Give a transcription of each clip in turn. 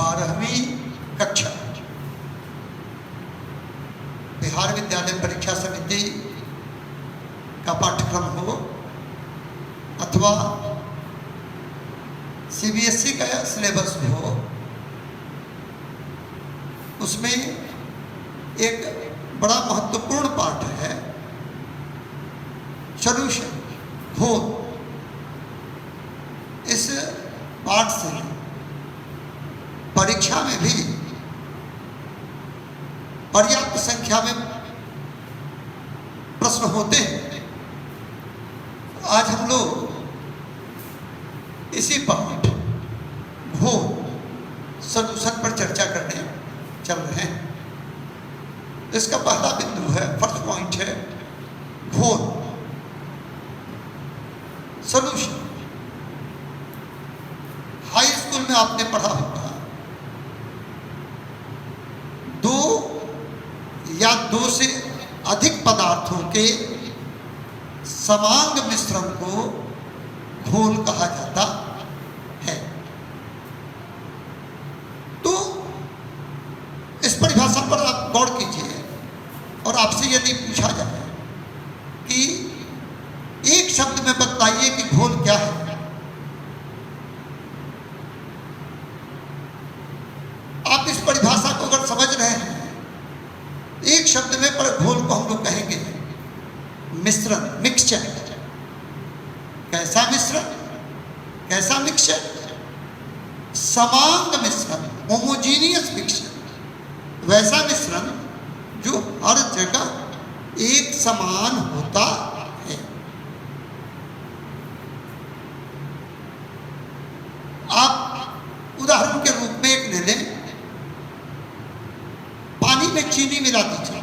12वीं कक्षा बिहार विद्यालय परीक्षा समिति का पाठ्यक्रम हो अथवा सीबीएसई का सिलेबस हो, उसमें एक बड़ा महत्वपूर्ण पाठ है सॉल्यूशन, खोज। इस पाठ से परीक्षा में भी पर्याप्त संख्या में प्रश्न होते हैं। आज हम लोग इसी पाठ खोज सॉल्यूशन पर चर्चा करने चल रहे हैं। इसका पहला बिंदु है, फर्स्ट पॉइंट है खोज सॉल्यूशन। हाई स्कूल में आपने पढ़ा होगा, दो या दो से अधिक पदार्थों के समांग मिश्रण को घोल कहा जाता है। तो इस परिभाषा पर आप गौर कीजिए और आपसे यदि पूछा जाए कि एक शब्द में बताइए कि घोल क्या है, आप इस परिभाषा को अगर समझ रहे हैं, एक शब्द में पर घोल को हम लोग कहेंगे मिश्रण, मिक्सचर। कैसा मिश्रण, कैसा मिक्सचर? समांग मिश्रण, होमोजीनियस मिक्सचर। वैसा मिश्रण जो हर जगह एक समान होता है। आप उदाहरण के रूप में एक ले लें, पानी में चीनी मिला दीजिए,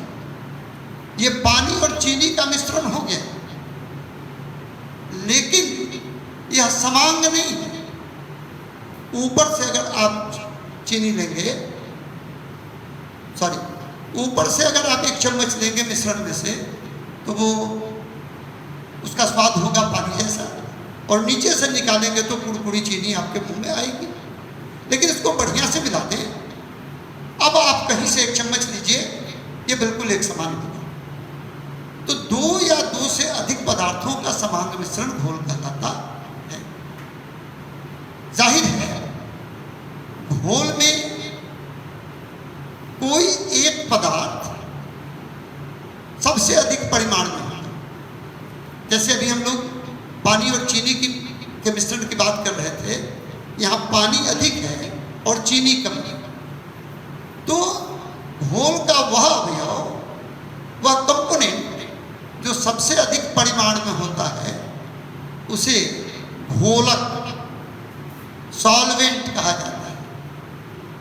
ये पानी और चीनी का मिश्रण हो गया, लेकिन यह समांग नहीं है। ऊपर से अगर आप चीनी लेंगे, ऊपर से अगर आप एक चम्मच लेंगे मिश्रण में से, तो वो उसका स्वाद होगा पानी जैसा, और नीचे से निकालेंगे तो कुड़कुड़ी चीनी आपके मुंह में आएगी। लेकिन इसको बढ़िया से मिला दें, अब आप कहीं से एक चम्मच लीजिए, ये बिल्कुल एक समान होगा। तो दो या दो से अधिक पदार्थों का समांग मिश्रण घोल कहलाता है। जाहिर है घोल में कोई एक पदार्थ सबसे अधिक परिमाण में होता है। जैसे अभी हम लोग पानी और चीनी के मिश्रण की बात कर रहे थे, यहाँ पानी अधिक है और चीनी कम है, तो घोल का वह अवयव, वह कंपोनेंट जो सबसे अधिक परिमाण में होता है, उसे घोलक, सॉल्वेंट कहा जाता है।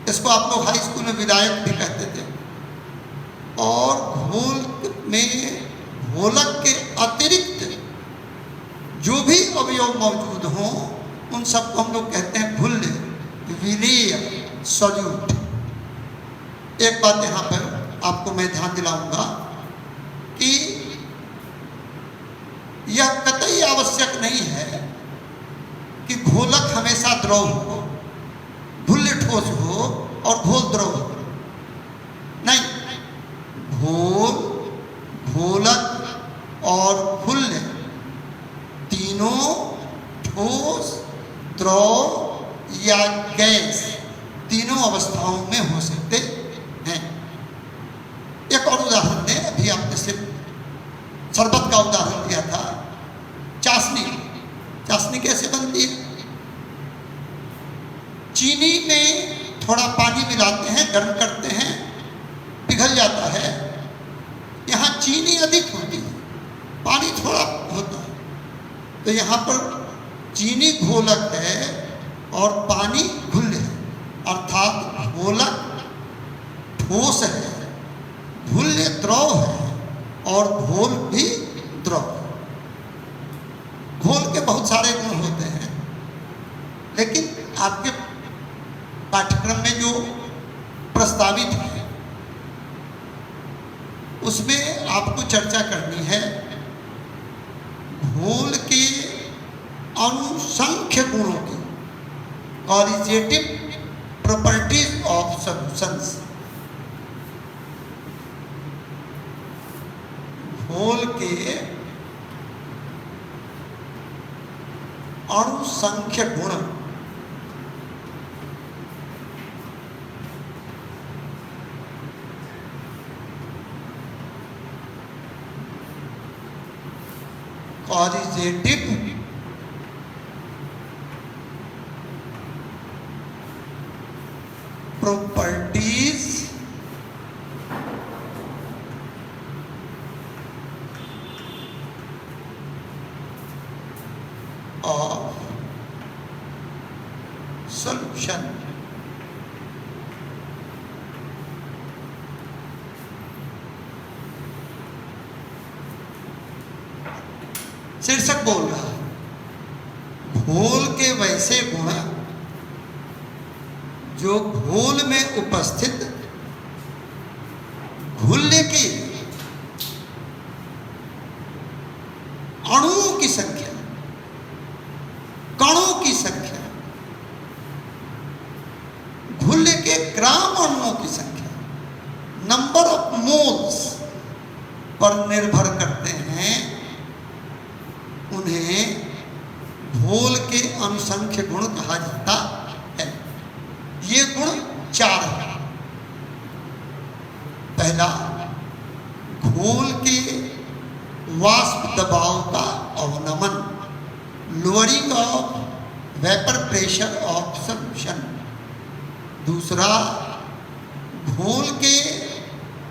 इसको आप लोग हाई स्कूल में विलायक भी कहते थे। और घोल में घोलक के अतिरिक्त जो भी अवयव मौजूद हों, उन सबको हम लोग कहते हैं घुल्य, विलीय, सॉल्यूट। एक बात यहाँ पर आपको मैं ध्यान दिलाऊंगा कि यह कतई आवश्यक नहीं है कि घोलक हमेशा द्रव हो, घुल्य ठोस हो और घोल द्रव हो। नहीं, घोल, घोलक और घुल्य तीनों ठोस, द्रव या गैस तीनों अवस्थाओं में हो सकते हैं। एक और उदाहरण दें, अभी आपने सिर्फ शरबत का उदाहरण दिया था। चाशनी, चाशनी कैसे बनती है? चीनी में थोड़ा पानी मिलाते हैं, गर्म करते हैं, पिघल जाता है। यहाँ चीनी अधिक होती है, पानी थोड़ा होता है, तो यहाँ पर चीनी घोलक है और पानी घुल्य है, अर्थात घोलक ठोस है, घुल्य द्रव है और घोल भी द्रव। घोल के बहुत सारे गुण होते हैं, लेकिन आपके पाठ्यक्रम में जो प्रस्तावित है उसमें आपको चर्चा करनी है घोल के अनुसंख्य गुणों की, क्वालिटेटिव प्रॉपर्टीज ऑफ सॉल्यूशंस। घोल के अणु संख्य गुण quantitative properties of solution। शीर्षक बोल रहा है घोल के वैसे गुण जो घोल में उपस्थित घुलने की अणुओं की संख्या, कणों की संख्या, घुलने के ग्राम अणुओं की संख्या, नंबर ऑफ मोल्स पर निर्भर करते हैं। उन्हें घोल के अनुसंख्य गुण कहा जाता है। ये गुण 4 हैं। पहला, घोल के वाष्प दबाव का अवनमन, lowering of vapour pressure of solution. दूसरा, घोल के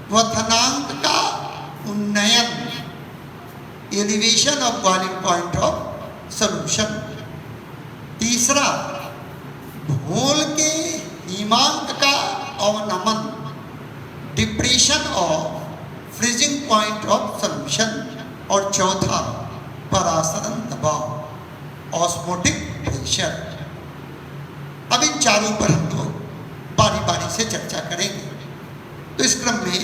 क्वथनांक का उन्नयन, elevation of boiling point of solution. तीसरा, घोल के हिमांक का अवनमन, depression of freezing point of solution. और चौथा, परासरण दबाव, ऑस्मोटिक प्रेशर। अब इन चारों पर हम लोग बारी बारी से चर्चा करेंगे। तो इस क्रम में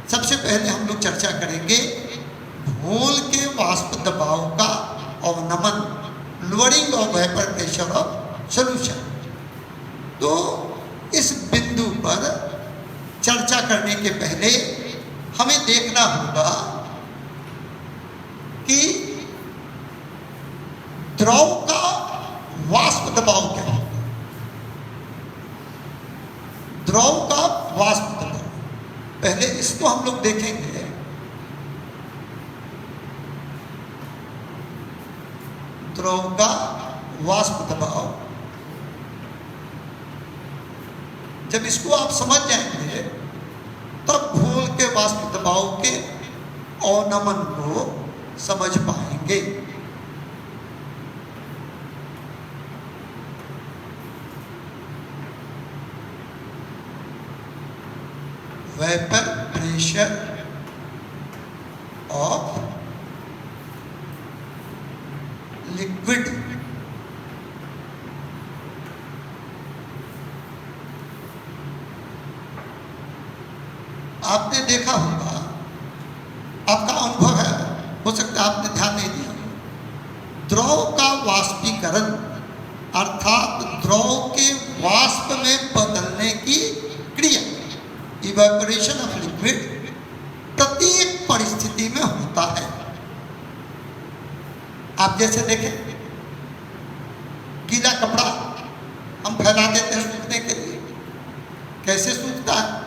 सबसे पहले हम लोग चर्चा करेंगे घोल के वाष्प दबाव का अवनमन, lowering of vapour pressure of solution. तो इस बिंदु पर चर्चा करने के पहले हमें देखना होगा कि द्रव का वाष्प दबाव क्या है। द्रव का वाष्प दबाव, पहले इसको हम लोग देखेंगे। द्रव का वाष्प दबाव, जब इसको आप समझ जाएंगे तब घोल के वाष्प दबाव के अवनमन को समझ पाएंगे। वेपर प्रेशर ऑफ लिक्विड, आपने देखा होगा, आपका अनुभव है, हो सकता है आपने ध्यान नहीं दिया। द्रव का वाष्पीकरण अर्थात द्रव के वाष्प में बदलने की क्रिया, इवेपोरेशन ऑफ लिक्विड, प्रत्येक परिस्थिति में होता है। आप जैसे देखें, गीला कपड़ा हम फैला देते हैं सूखने के लिए, कैसे सूखता है?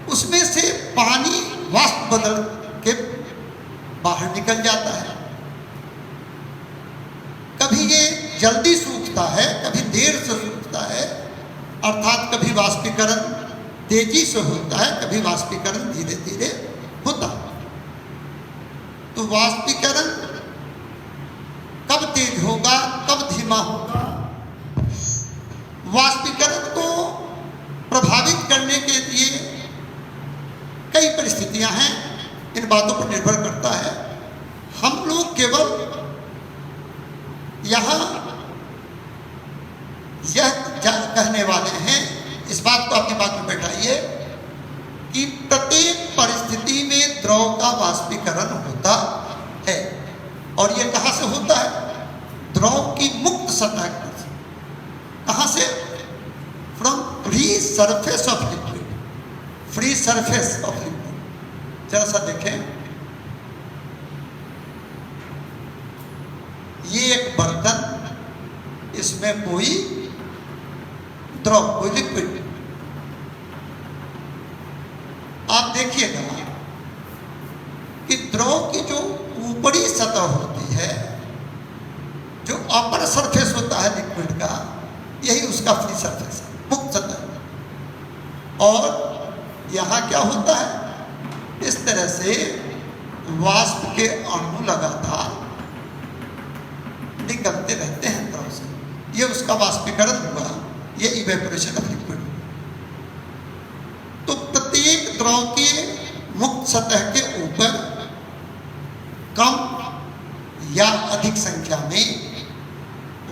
उसमें से पानी वाष्प बदल के बाहर निकल जाता है। कभी ये जल्दी सूखता है, कभी देर से सूखता है, अर्थात कभी वाष्पीकरण तेजी से होता है, कभी वाष्पीकरण धीरे धीरे होता है। तो वाष्पीकरण कब तेज होगा, कब धीमा होगा, वाष्पीकरण को प्रभावित करने के लिए कई परिस्थितियां हैं, इन बातों पर निर्भर करता है। हम लोग केवल यहाँ यह कहने वाले हैं, इस बात को अपनी बात में बैठाइए कि प्रत्येक परिस्थिति में द्रव का वाष्पीकरण होता है। और यह कहाँ से होता है? द्रव की मुक्त सतह से। कहाँ से? Surface of liquid, free surface of liquid. जरा सा देखें, ये एक बर्तन, इसमें कोई द्रव, कोई लिक्विड। आप देखिएगा कि द्रव की जो ऊपरी सतह होती है, जो अपर सरफेस होता है लिक्विड का, यही उसका फ्री सरफेस है, मुक्त सतह। और यहाँ क्या होता है, इस तरह से वाष्प के अणु लगातार निकलते रहते हैं द्रव से, ये उसका वाष्पीकरण हुआ, ये इवेपोरेशन ऑफ लिक्विड। तो प्रत्येक द्रव के मुक्त सतह के ऊपर कम या अधिक संख्या में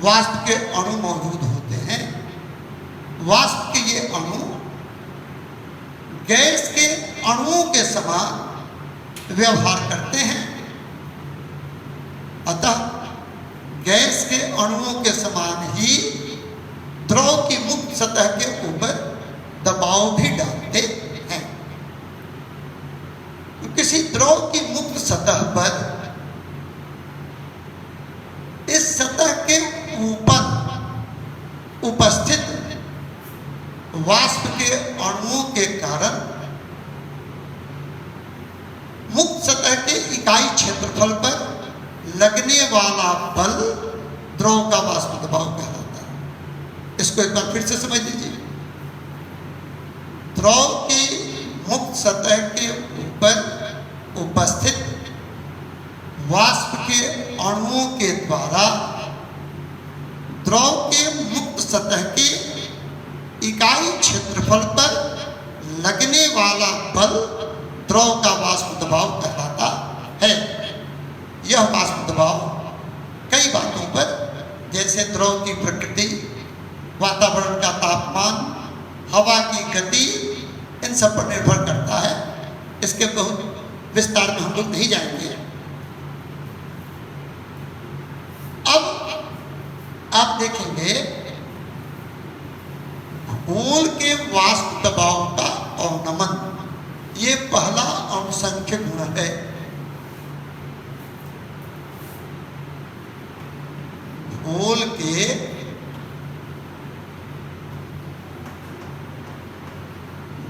वाष्प के अणु मौजूद होते हैं। वाष्प के ये अणु गैस के अणुओं के समान व्यवहार करते हैं, अतः गैस के अणुओं के समान ही द्रव की मुक्त सतह के ऊपर दबाव भी डालते हैं। तो किसी द्रव की मुक्त सतह पर इस सतह के ऊपर उपस्थित वाष्प के अणुओं के कारण मुक्त सतह के इकाई क्षेत्रफल पर लगने वाला बल द्रव का वाष्प दबाव कहलाता है। इसको एक बार फिर से समझ लीजिए। द्रव की मुक्त सतह के ऊपर उपस्थित वाष्प के अणुओं के द्वारा द्रव के मुक्त सतह के इकाई क्षेत्रफल पर लगने वाला बल द्रव का वाष्प दबाव कहलाता है। यह वाष्प दबाव कई बातों पर, जैसे द्रव की प्रकृति, वातावरण का तापमान, हवा की गति, इन सब पर निर्भर करता है। इसके बहुत विस्तार में हम लोग नहीं जाएंगे। अब आप देखेंगे घोल के वाष्प दबाव का अवनमन, ये पहला अनुसंख्य गुण है। घोल के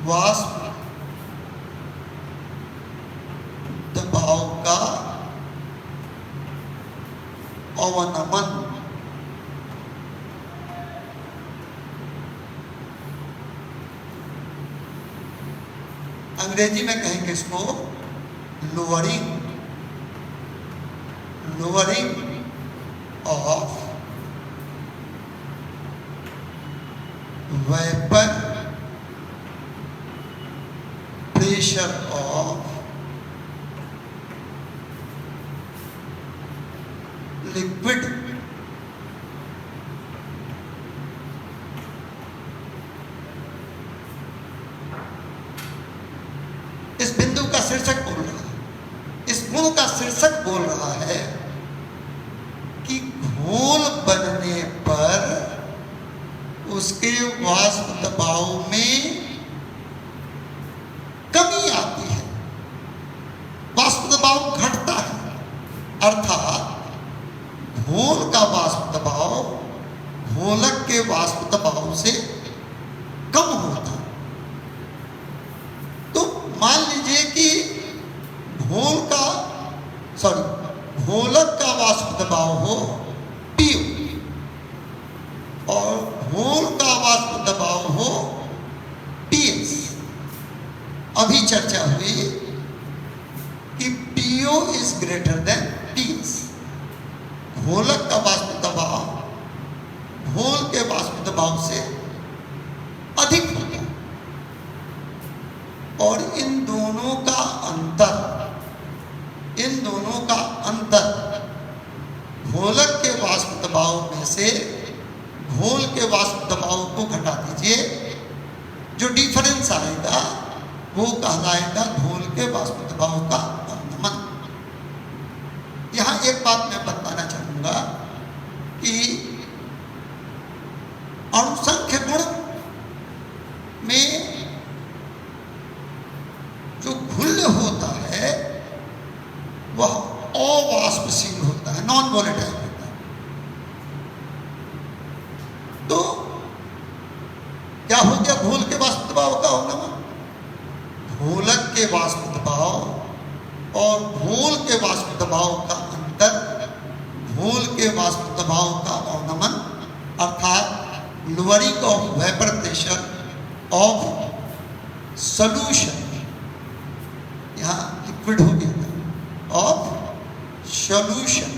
वाष्प दबाव का अवनमन अंग्रेजी में कहेंगे इसको lowering, lowering of vapour pressure of liquid. इस बिंदु का शीर्षक बोल रहा है, इस गुण का शीर्षक बोल रहा है कि घोल बनने पर उसके वाष्प दबाव में कमी आती है, वाष्प दबाव घटता है, अर्थात घोल का वाष्प दबाव घोलक के वाष्प दबाव से कम होता है। तो मान लीजिए कि घोलक का वाष्प दबाव हो PU और घोल का वाष्प दबाव हो PS। अभी चर्चा हुई कि PO is greater than PS। घोलक का वाष्प दबाव घोल के वाष्प दबाव से अधिक होता है और इन दोनों का अंतर घोलक के वाष्प दबाव में से घोल के वाष्प दबाव को घटा दीजिए, जो डिफरेंस आएगा वो कहलाएगा घोल के वाष्प दबाव का अवनमन। यहाँ एक बात मैं बताना चाहूँगा कि अणुसंख्य गुण घोल के वाष्प दबाव का अवनमन। घोलक के वाष्प दबाव और घोल के वाष्प दबाव का अंतर, घोल के वाष्प दबाव का अवनमन अर्थात lowering of vapour pressure of solution, यहाँ लिक्विड हो गया था, ऑफ सॉल्यूशन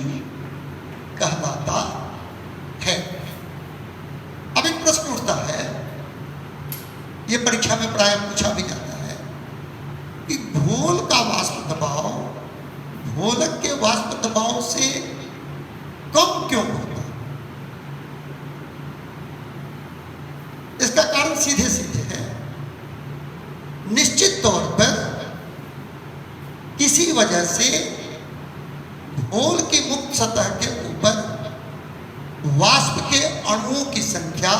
कहलाता है। अब एक प्रश्न उठता है, ये परीक्षा में प्राय पूछा भी जाता है कि घोल का वाष्प दबाव घोलक के वाष्प दबाव से कम क्यों होता है? इसका कारण सीधे सीधे है, निश्चित तौर पर किसी वजह से घोल की मुक्त सतह के ऊपर वाष्प के अणुओं की संख्या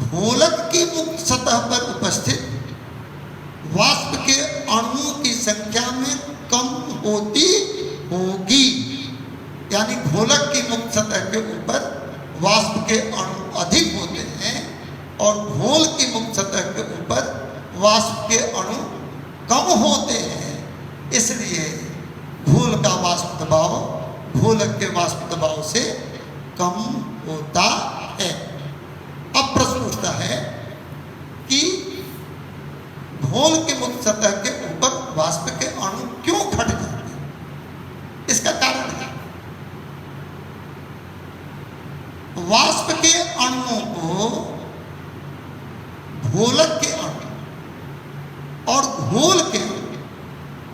घोलक की मुक्त सतह पर उपस्थित वाष्प के अणुओं की संख्या में कम होती होगी। यानी घोलक की मुक्त सतह के ऊपर वाष्प के अणु अधिक होते हैं और घोल की मुक्त सतह के ऊपर वाष्प के अणु कम होते हैं, इसलिए घोल का वाष्प दबाव घोलक के वाष्प दबाव से कम होता है। अब प्रश्न उठता है कि घोल के मुक्त सतह के ऊपर वाष्प के अणु क्यों घट जाते हैं? इसका कारण है वाष्प के अणुओं को घोलक के अणु और घोल के अणु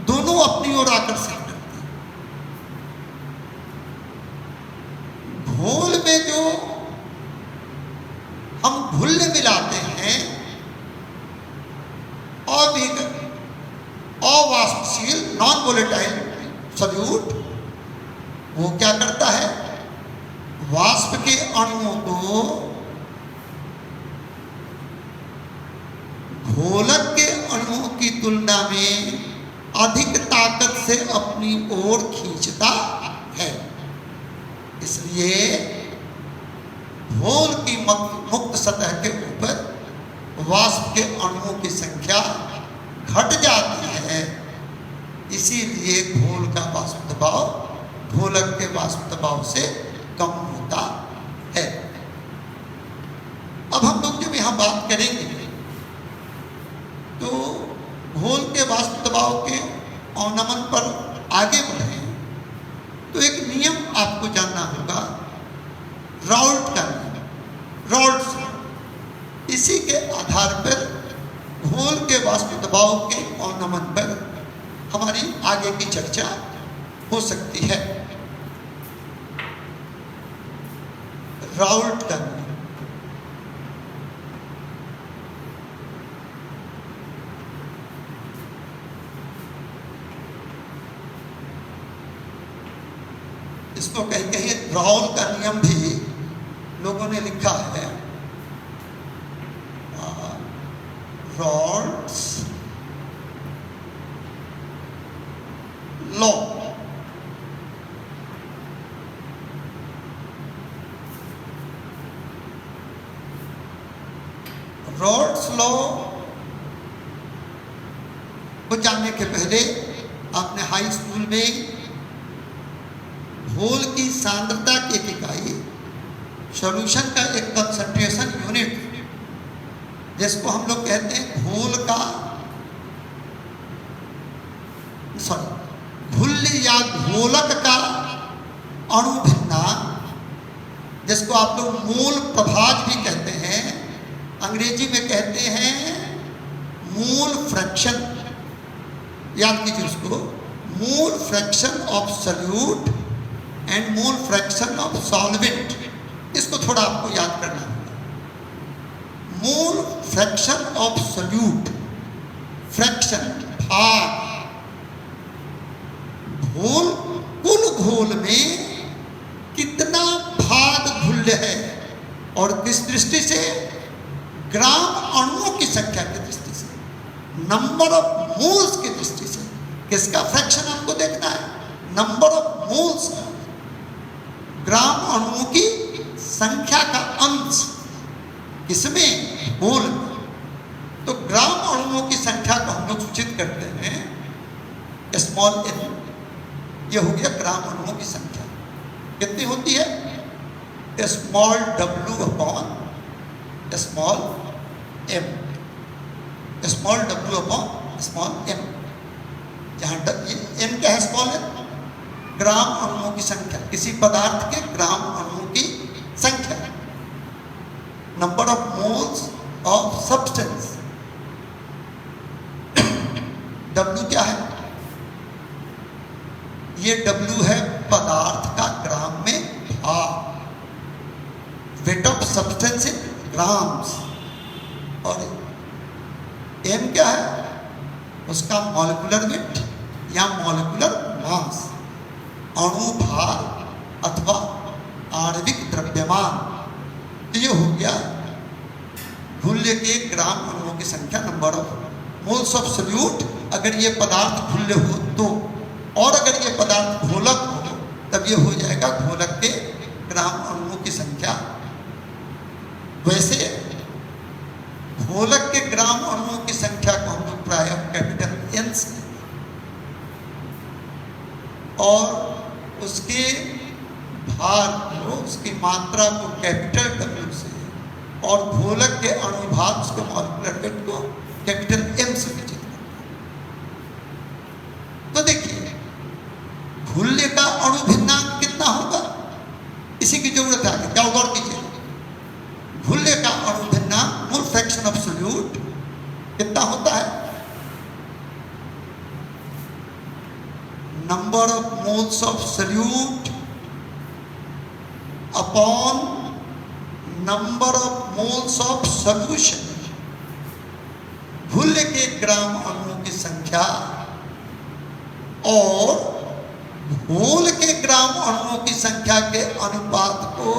दोनों अपनी ओर आकर्षित करते हैं। घोल में जो हम घुलने मिलाते हैं अवाष्पशील नॉन वोलेटाइल सॉल्यूट, वो क्या करता है, वाष्प के अणुओं को घोलक के अणुओं की तुलना में अधिक ताकत से अपनी ओर खींचता है। इसलिए घोल की मुक्त सतह के ऊपर वाष्प के अणुओं की संख्या घट जाती है, इसीलिए घोल का वाष्प दबाव घोलक के वाष्प दबाव से कम होता है। अब हम लोग जब यहाँ बात करेंगे तो घोल के वाष्प दबाव के अवनमन पर आगे बढ़े तो एक नियम आपको जानना होगा, राउल्ट का नियम। राउल्ट इसी के आधार पर घोल के वाष्प दबाव के अवनमन पर हमारी आगे की चर्चा हो सकती है। राउल्ट का नियम, इसको कहीं कहीं राउल का नियम भी लोगों ने लिखा है, राउल्ट्स लॉ। राउल्ट्स लॉ को जानने के पहले आपने हाई स्कूल में घोल की सांद्रता की एक इकाई, सॉल्यूशन का एक कंसंट्रेशन यूनिट, जिसको हम लोग कहते हैं घोल का घुल्ली या घोलक का अणु भिन्नांक, जिसको आप लोग मोल प्रभाज भी कहते हैं, अंग्रेजी में कहते हैं मोल फ्रैक्शन। याद कीजिए उसको, मोल fraction of solute and mole fraction of solvent. इसको थोड़ा आपको याद करना होगा। मोल फ्रैक्शन ऑफ सॉल्यूट, फ्रैक्शन भाग, घोल कुल घोल में कितना भाग घुल्य है और किस दृष्टि से, ग्राम अणुओं की संख्या की दृष्टि से, नंबर ऑफ मोल्स की दृष्टि से। किसका फ्रैक्शन आपको देखना है, नंबर ऑफ मोल्स, ग्राम अणुओं की संख्या का अंश किसमें? घोल में। तो ग्राम अणुओं की संख्या को हम लोग सूचित करते हैं स्मॉल n। ये हो गया ग्राम अणुओं की संख्या। कितनी होती है? Small w upon small m। Small w upon small m, जहाँ n क्या है? Small n। ग्राम अणुओं की संख्या, किसी पदार्थ के ग्राम अणुओं की संख्या, number of moles of substance. W क्या है? ये W है पदार्थ का ग्राम में भाग, weight of substance in grams. और M क्या है? उसका मॉलिक्यूलर वेट या मॉलिक्यूलर मास, अणु भार अथवा आणविक द्रव्यमान। तो ये हो गया घुल्य के ग्राम अणुओं की संख्या, number of moles of solute. अगर ये पदार्थ घुल्य हो तो, और अगर ये पदार्थ घोलक हो तब ये हो जाएगा घोलक के ग्राम अणुओं की संख्या। वैसे घोलक के ग्राम अणुओं की संख्या को हम लोग प्राय कैपिटल N से, और उसके भार को, उसकी मात्रा को कैपिटल W से, और घोलक के अणुभार, उसके मॉलिक्यूलर वेट को कैपिटल M से विचित करते हैं। तो देखिए घुल्य का अणु भिन्नांक कितना होगा, इसी की जरूरत है आगे। क्या गौर कीजिए, घुल्य का अणु भिन्नांक, मोल फ्रैक्शन ऑफ सोल्यूट कितना होता है? Number of moles of solute upon number of moles of solution. घुल्य के ग्राम अणुओं की संख्या और घोल के ग्राम अणुओं की संख्या के अनुपात को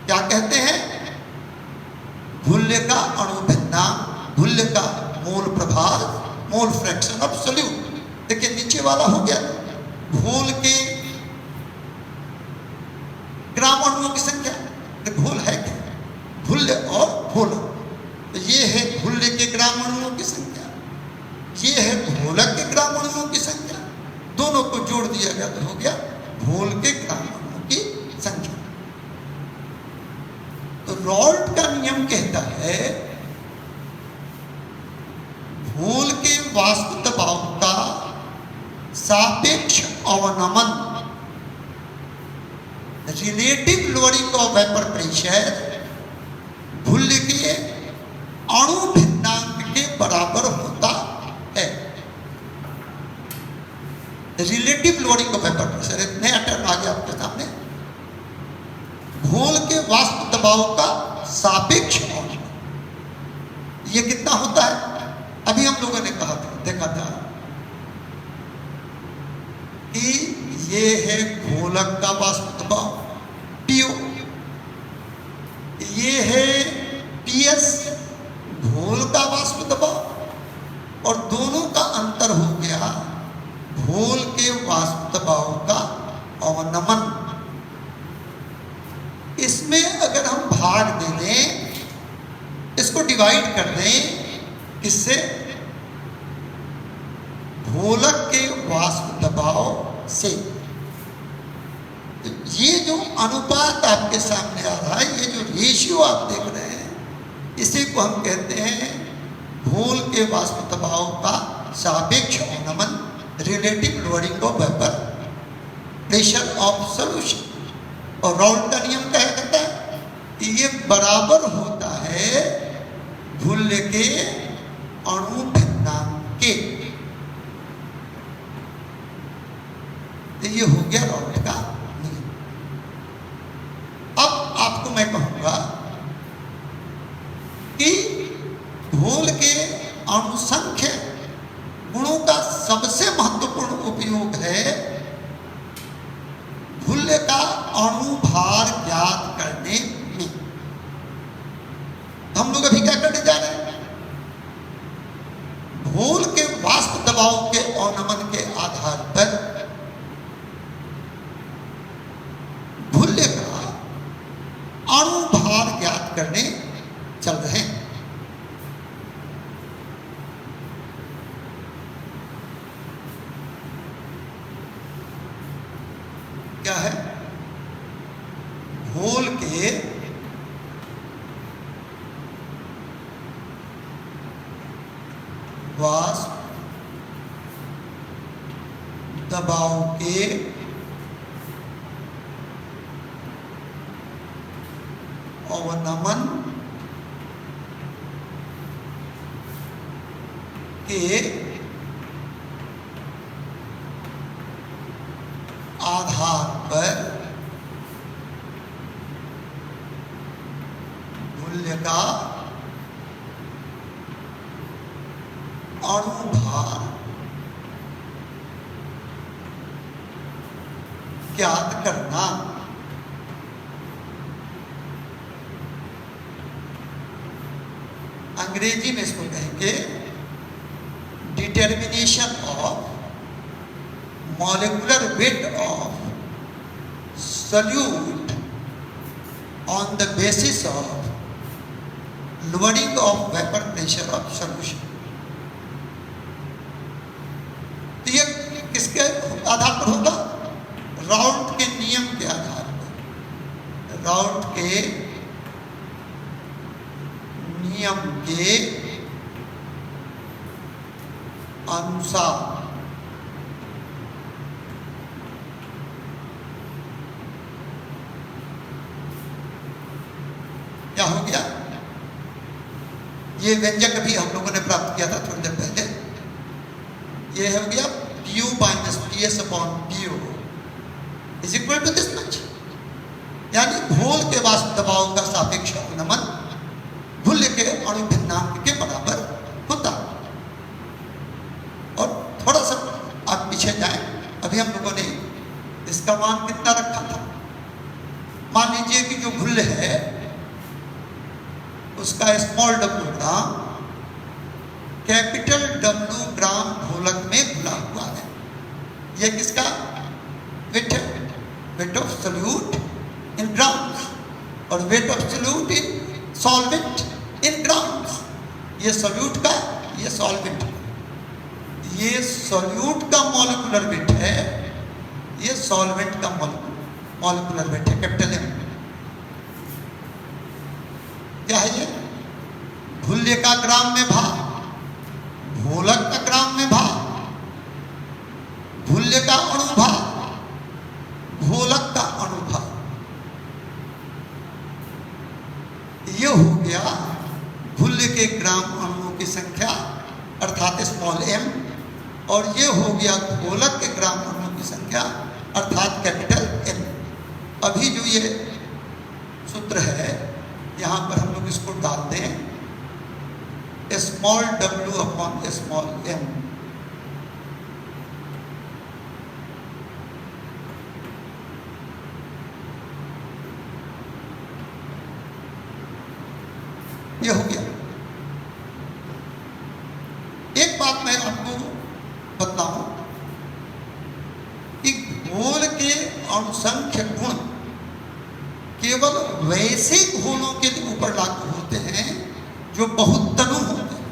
क्या कहते हैं? घुल्य का अणु भिन्नांक, घुल्य का मोल प्रभार, मोल फ्रैक्शन ऑफ सोल्यूट। देखिए नीचे वाला हो गया घोल के ग्राम अणुओं की संख्या। तो घोल है क्या? घुल्य और घोलक। तो ये है घुल्य के ग्राम अणुओं की संख्या, ये है घोलक के ग्राम अणुओं की संख्या। दोनों को जोड़ दिया गया तो हो गया घोल के ग्राम अणुओं की संख्या। तो रॉल्ट का नियम कहता है घोल के वाष्प दबाव का सापेक्ष अवनमन, relative lowering of vapour pressure, घुल्य के अणु भिन्नांक के बराबर होता है। Relative lowering of vapour pressure, एक नया टर्म आ गया आपके सामने। घोल के वाष्प दबाव का सापेक्ष अवनमन, ये कितना होता है? अभी हम लोगों ने कहा था, देखा था कि ये है घोलक का वाष्प दबाव PO, ये है PS घोल का वाष्प दबाव, और दोनों का अंतर हो गया घोल के वाष्प दबाव का अवनमन। इसमें अगर हम भाग दे दें, इसको डिवाइड कर दें, किससे? घोलक के वाष्प दबाव से। तो ये जो अनुपात आपके सामने आ रहा है, ये जो रेशियो आप देख रहे हैं, इसी को हम कहते हैं घोल के वाष्प दबाव का सापेक्ष अवनमन, relative lowering of vapour pressure of solution. और राउल्ट का नियम क्या कहता है कि ये बराबर होता है घुल्य के अणु भिन्नांक के। तो ये हो गया राउल्ट का नियम। अब आपको मैं कहूंगा कि घोल के अणुसंख्य गुणों का सबसे महत्वपूर्ण उपयोग है घुल्य का अणु भार ज्ञात करने में। हम लोग अभी क्या करने जा रहे हैं? घोल के वाष्प दबाव के अवनमन के आधार पर घुल्य का अणु भार ज्ञात करने के वाष्प दबाव के अवनमन के आधार पर मूल्य का अणुभार ज्ञात करना। अंग्रेजी में इसको कहेंगे determination of molecular weight of solute on the basis of lowering of vapor pressure of solution। तो ये किसके आधार पर होगा? राउल्ट के नियम के आधार पर। राउल्ट के नियम के अनुसार क्या हो गया? ये व्यंजक भी हम लोगों ने प्राप्त किया था थोड़ी देर पहले। ये हो गया PU minus PS upon PO is equal to this much, यानी घोल के वाष्प दबाव का सापेक्ष अवनमन घुल्य के अणु भिन्नांक के बराबर होता। और थोड़ा सा आप पीछे जाएं, अभी हम लोगों ने इसका मान कितना रखा था? मान लीजिए कि जो घुल्य है उसका small w gram capital W gram घोलक में घुला हुआ है। यह किसका वेट है? Weight of solute in grams और weight of solute in solvent in grams. ये सोल्यूट का, ये सॉल्वेंट, ये सोल्यूट का मॉलिक्यूलर वेट है, ये सॉल्वेंट का मॉलिक्यूलर वेट है कैपिटल M। क्या है ये? घुल्य का ग्राम में भार, घोलक का ग्राम में भार, घुल्य का अणुभार, घोलक का अणुभार। ये हो गया घुल्य के ग्राम अणुओं की संख्या अर्थात स्मॉल m, और ये हो गया घोलक के ग्राम अणुओं की संख्या अर्थात कैपिटल M। अभी जो ये सूत्र है यहाँ पर हम लोग इसको डाल दें, small w upon small m। ये हो गया। एक बात मैं आपको बताऊं कि घोल के अणुसंख्य गुण केवल वैसे घोलों के ऊपर लागू होते हैं जो बहुत तनु होते हैं,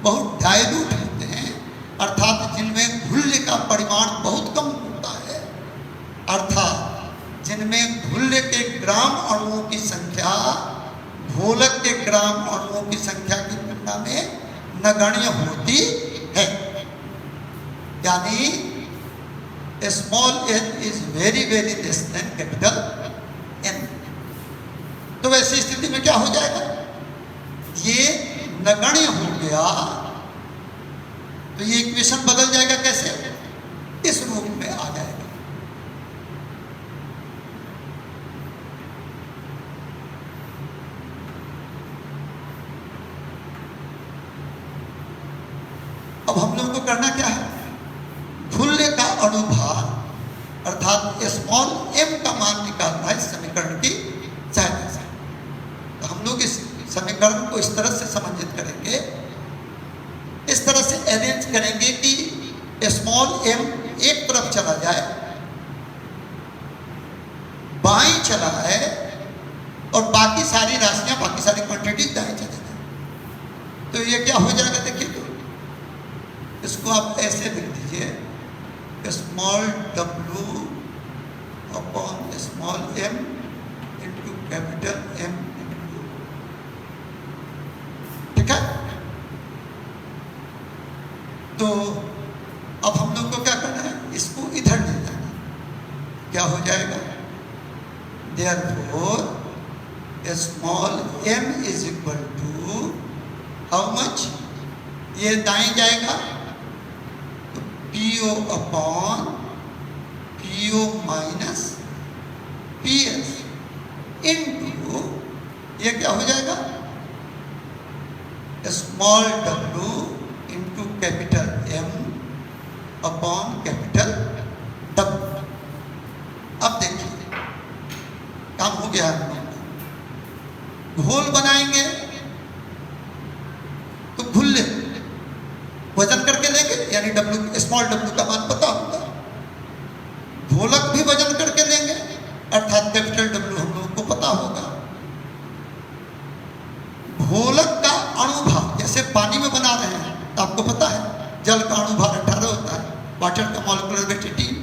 बहुत डायल्यूट होते हैं, अर्थात जिनमें घुल्य का परिमाण बहुत कम होता है, अर्थात जिनमें घुल्य के ग्राम अणुओं की संख्या घोलक के ग्राम अणुओं की संख्या की तुलना में नगण्य होती है। यानी small n is very very less than capital N। तो वैसी स्थिति में क्या हो जाएगा? ये नगण्य हो गया, तो ये इक्वेशन बदल जाएगा। कैसे? इस रूप में आ जाएगा। अब हम लोग को करना क्या है? घुल्य का अणुभार अर्थात स्मॉल m का मान निकालना है इस समीकरण की सहायता से। तो हम लोग इस समीकरण को इस तरह से समन्वित करेंगे, इस तरह से अरेंज करेंगे कि स्मॉल m एक तरफ चला जाए, बाएं चला है, और बाकी सारी राशियां, बाकी सारी क्वांटिटी दाएं चले जाए। तो ये क्या हो जाएगा? देखिए, तो इसको आप ऐसे लिख दीजिए, small w upon small m into capital M. ठीक है, तो अब हम लोग को क्या करना है, इसको इधर ले जाना। क्या हो जाएगा, therefore small m is equal to how much, ये दाएं जाएगा तो PO upon PO minus PS into ये क्या हो जाएगा, small w into capital M upon capital W। अब देखिए काम हो गया। घोल बनाएंगे तो घुल्ले वजन करके लेंगे, यानी W स्मॉल w का मान पता होगा। घोलक भी वजन करके लेंगे अर्थात कैपिटल W हम लोगों को पता होगा। घोलक का अणुभार, जैसे पानी में बना रहे हैं तो आपको पता है जल का अणुभार 18 होता है, वाटर का मॉलिक्यूलर वेट 18,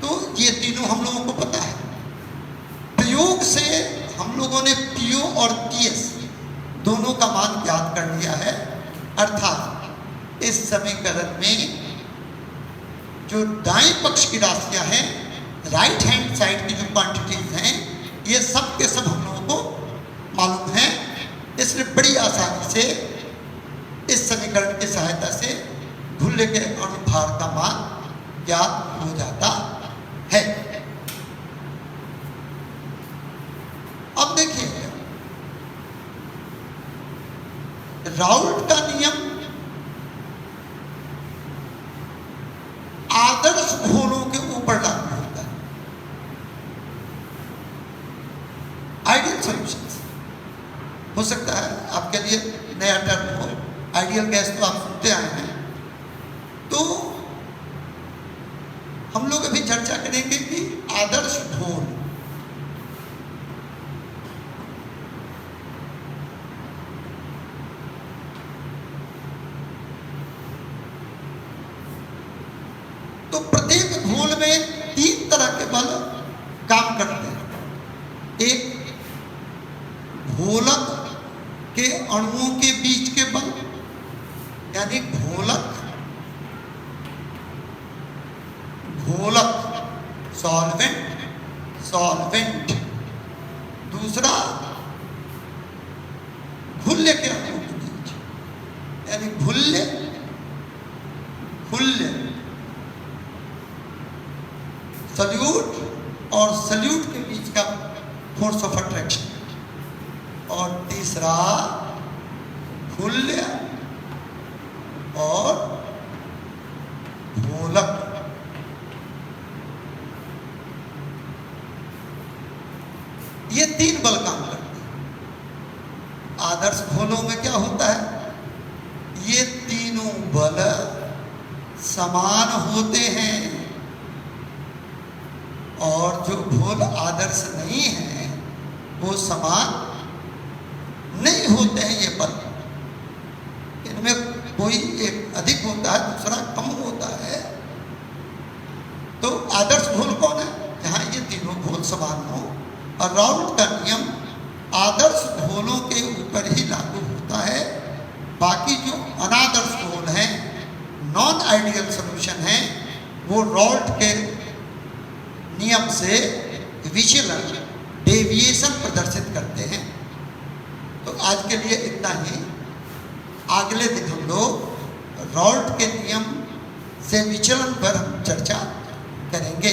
तो ये तीनों हम लोगों को पता है। प्रयोग से हम लोगों ने PO और PS दोनों का मान ज्ञात कर लिया है, अर्थात इस समीकरण में जो दाएं पक्ष की राशियां हैं, राइट हैंड साइड की जो क्वांटिटीज हैं, ये सब के सब हम लोगों को मालूम है। इसलिए बड़ी आसानी से इस समीकरण की सहायता से घुल्ले के अणुभार का मान ज्ञात हो जाता है। अब देखिए राउल्ट का नियम आदर्श घोलों के ऊपर लागू होता है। आइडियल सॉल्यूशंस हो सकता है आपके लिए नया टर्म हो, आइडियल गैस तो आप सुनते आए हैं। तो हम लोग अभी चर्चा करेंगे कि आदर्श घोल, तो प्रत्येक घोल में 3 तरह के बल काम करते हैं। एक घोलक के अणुओं के बीच के बल, यानी घोलक सॉल्वेंट। दूसरा घुल्ले के अणुओं के बीच, यानी घुल्ले सल्यूट और सल्यूट के बीच का फोर्स ऑफ अट्रैक्शन। और तीसरा घुल्ले और घोलक। ये 3 बल काम करते हैं। आदर्श घोलों में क्या होता है, ये तीनों बल समान होते हैं, और जो घोल आदर्श नहीं है वो समान नहीं होते हैं। ये बल इनमें कोई एक अधिक होता है, दूसरा कम होता है। तो आदर्श घोल कौन है, जहाँ ये तीनों घोल समान हो। और राउल्ट का नियम आदर्श घोलों के ऊपर ही लागू होता है। बाकी जो अनादर्श घोल हैं, नॉन आइडियल सॉल्यूशन हैं, वो राउल्ट के नियम से विचलन, डेविएशन प्रदर्शित करते हैं। तो आज के लिए इतना ही। अगले दिन हम लोग राउल्ट के नियम से विचलन पर हम चर्चा करेंगे।